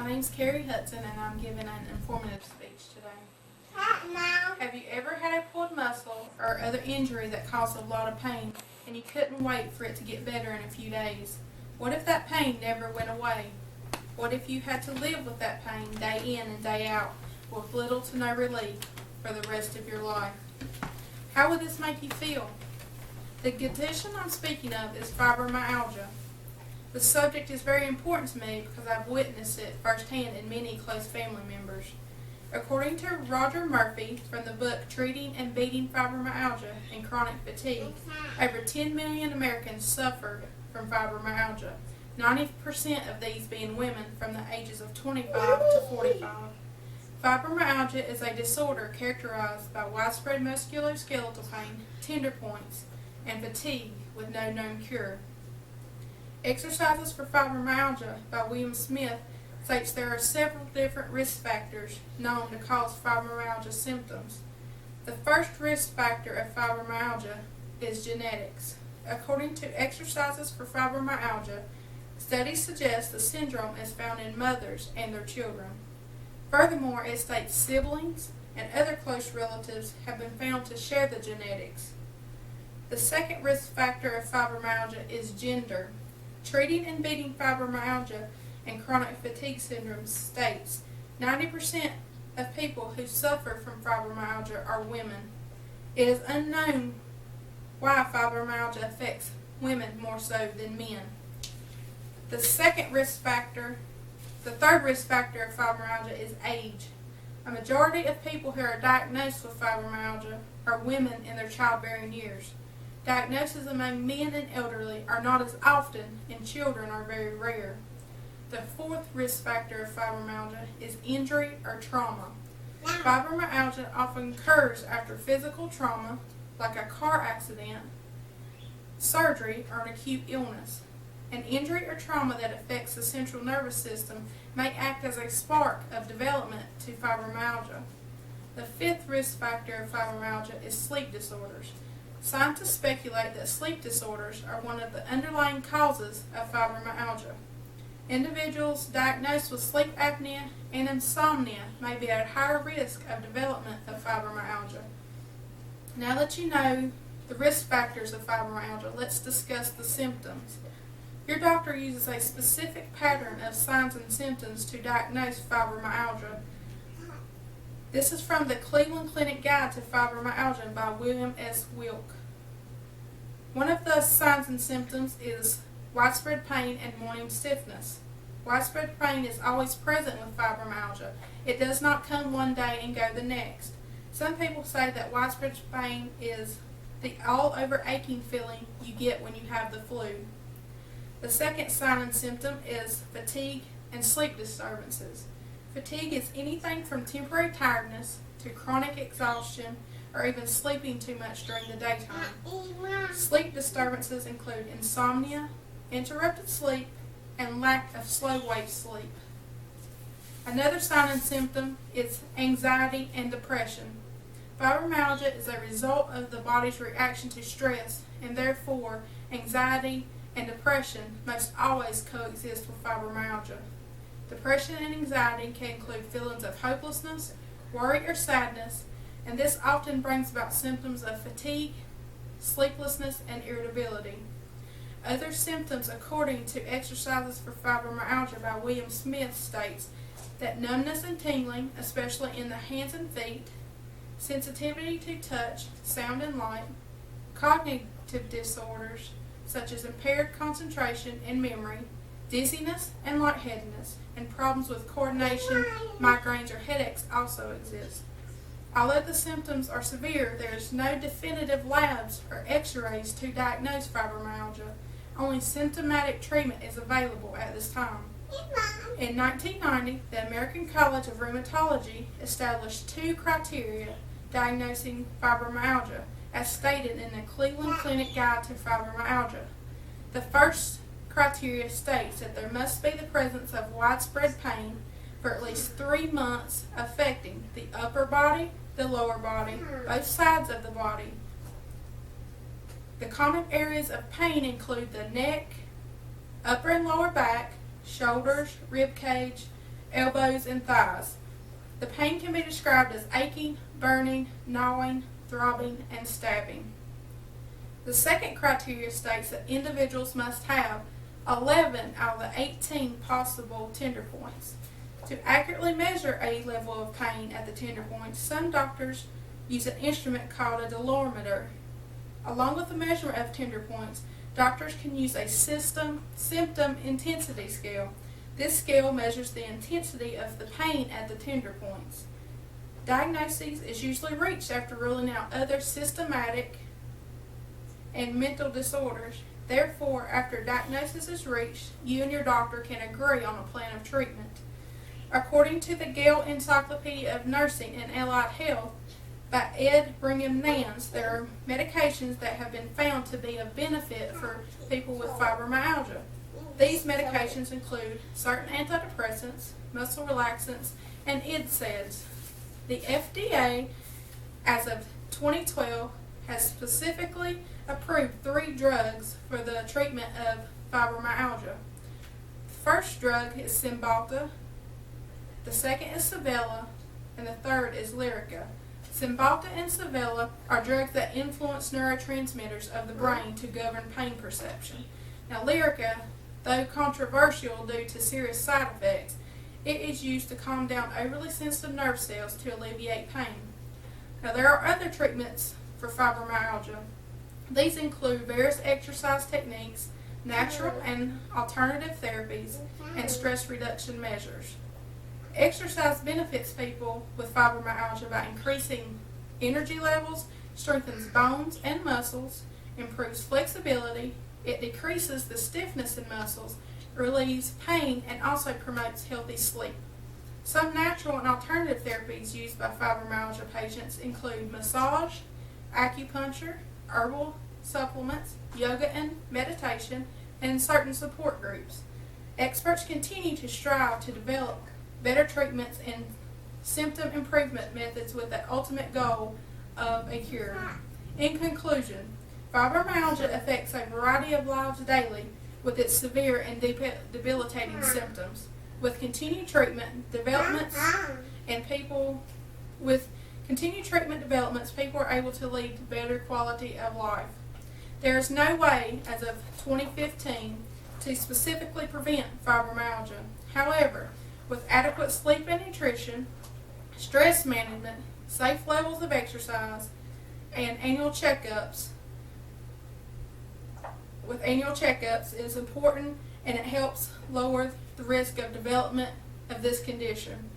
My name's Carrie Hudson and I'm giving an informative speech today. Have you ever had a pulled muscle or other injury that caused a lot of pain and you couldn't wait for it to get better in a few days? What if that pain never went away? What if you had to live with that pain day in and day out with little to no relief for the rest of your life? How would this make you feel? The condition I'm speaking of is fibromyalgia. The subject is very important to me because I've witnessed it firsthand in many close family members. According to Roger Murphy from the book Treating and Beating Fibromyalgia and Chronic Fatigue, over 10 million Americans suffered from fibromyalgia, 90% of these being women from the ages of 25 to 45. Fibromyalgia is a disorder characterized by widespread musculoskeletal pain, tender points, and fatigue with no known cure. Exercises for Fibromyalgia by William Smith states there are several different risk factors known to cause fibromyalgia symptoms. The first risk factor of fibromyalgia is genetics. According to Exercises for Fibromyalgia, studies suggest the syndrome is found in mothers and their children. Furthermore, it states siblings and other close relatives have been found to share the genetics. The second risk factor of fibromyalgia is gender. Treating and Beating Fibromyalgia and Chronic Fatigue Syndrome states 90% of people who suffer from fibromyalgia are women. It is unknown why fibromyalgia affects women more so than men. The third risk factor of fibromyalgia is age. A majority of people who are diagnosed with fibromyalgia are women in their childbearing years. Diagnoses among men and elderly are not as often, and children are very rare. The fourth risk factor of fibromyalgia is injury or trauma. Fibromyalgia often occurs after physical trauma, like a car accident, surgery, or an acute illness. An injury or trauma that affects the central nervous system may act as a spark of development to fibromyalgia. The fifth risk factor of fibromyalgia is sleep disorders. Scientists speculate that sleep disorders are one of the underlying causes of fibromyalgia. Individuals diagnosed with sleep apnea and insomnia may be at higher risk of development of fibromyalgia. Now that you know the risk factors of fibromyalgia, let's discuss the symptoms. Your doctor uses a specific pattern of signs and symptoms to diagnose fibromyalgia. This is from the Cleveland Clinic Guide to Fibromyalgia by William S. Wilk. One of the signs and symptoms is widespread pain and morning stiffness. Widespread pain is always present with fibromyalgia. It does not come one day and go the next. Some people say that widespread pain is the all-over aching feeling you get when you have the flu. The second sign and symptom is fatigue and sleep disturbances. Fatigue is anything from temporary tiredness to chronic exhaustion or even sleeping too much during the daytime. Sleep disturbances include insomnia, interrupted sleep, and lack of slow-wave sleep. Another sign and symptom is anxiety and depression. Fibromyalgia is a result of the body's reaction to stress, and therefore anxiety and depression must always coexist with fibromyalgia. Depression and anxiety can include feelings of hopelessness, worry, or sadness, and this often brings about symptoms of fatigue, sleeplessness, and irritability. Other symptoms, according to Exercises for Fibromyalgia by William Smith, states that numbness and tingling, especially in the hands and feet, sensitivity to touch, sound, and light, cognitive disorders such as impaired concentration and memory, dizziness and lightheadedness, and problems with coordination, migraines, or headaches also exist. Although the symptoms are severe, there is no definitive labs or x-rays to diagnose fibromyalgia. Only symptomatic treatment is available at this time. In 1990, the American College of Rheumatology established 2 criteria diagnosing fibromyalgia, as stated in the Cleveland Clinic Guide to Fibromyalgia. The first criteria states that there must be the presence of widespread pain for at least 3 months affecting the upper body, the lower body, both sides of the body. The common areas of pain include the neck, upper and lower back, shoulders, rib cage, elbows, and thighs. The pain can be described as aching, burning, gnawing, throbbing, and stabbing. The second criteria states that individuals must have 11 out of the 18 possible tender points. To accurately measure a level of pain at the tender points, some doctors use an instrument called a dolorimeter. Along with the measurement of tender points, doctors can use a symptom intensity scale. This scale measures the intensity of the pain at the tender points. Diagnosis is usually reached after ruling out other systematic and mental disorders. Therefore, after diagnosis is reached, you and your doctor can agree on a plan of treatment. According to the Gale Encyclopedia of Nursing and Allied Health by Ed Brigham Nance, there are medications that have been found to be of benefit for people with fibromyalgia. These medications include certain antidepressants, muscle relaxants, and NSAIDs. The FDA, as of 2012, has specifically approved 3 drugs for the treatment of fibromyalgia. The first drug is Cymbalta, the second is Savella, and the third is Lyrica. Cymbalta and Savella are drugs that influence neurotransmitters of the brain to govern pain perception. Now, Lyrica, though controversial due to serious side effects, it is used to calm down overly sensitive nerve cells to alleviate pain. Now, there are other treatments for fibromyalgia. These include various exercise techniques, natural and alternative therapies, and stress reduction measures. Exercise benefits people with fibromyalgia by increasing energy levels, strengthens bones and muscles, improves flexibility, it decreases the stiffness in muscles, relieves pain, and also promotes healthy sleep. Some natural and alternative therapies used by fibromyalgia patients include massage, acupuncture, herbal supplements, yoga and meditation, and certain support groups. Experts continue to strive to develop better treatments and symptom improvement methods with the ultimate goal of a cure. In conclusion, fibromyalgia affects a variety of lives daily with its severe and debilitating symptoms. With continued treatment developments people are able to lead better quality of life. There is no way, as of 2015, to specifically prevent fibromyalgia. However, with adequate sleep and nutrition, stress management, safe levels of exercise, and annual checkups, is important, and it helps lower the risk of development of this condition.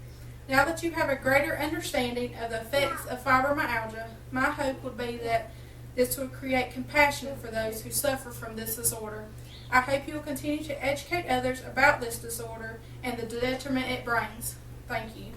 Now that you have a greater understanding of the effects of fibromyalgia, my hope would be that this will create compassion for those who suffer from this disorder. I hope you will continue to educate others about this disorder and the detriment it brings. Thank you.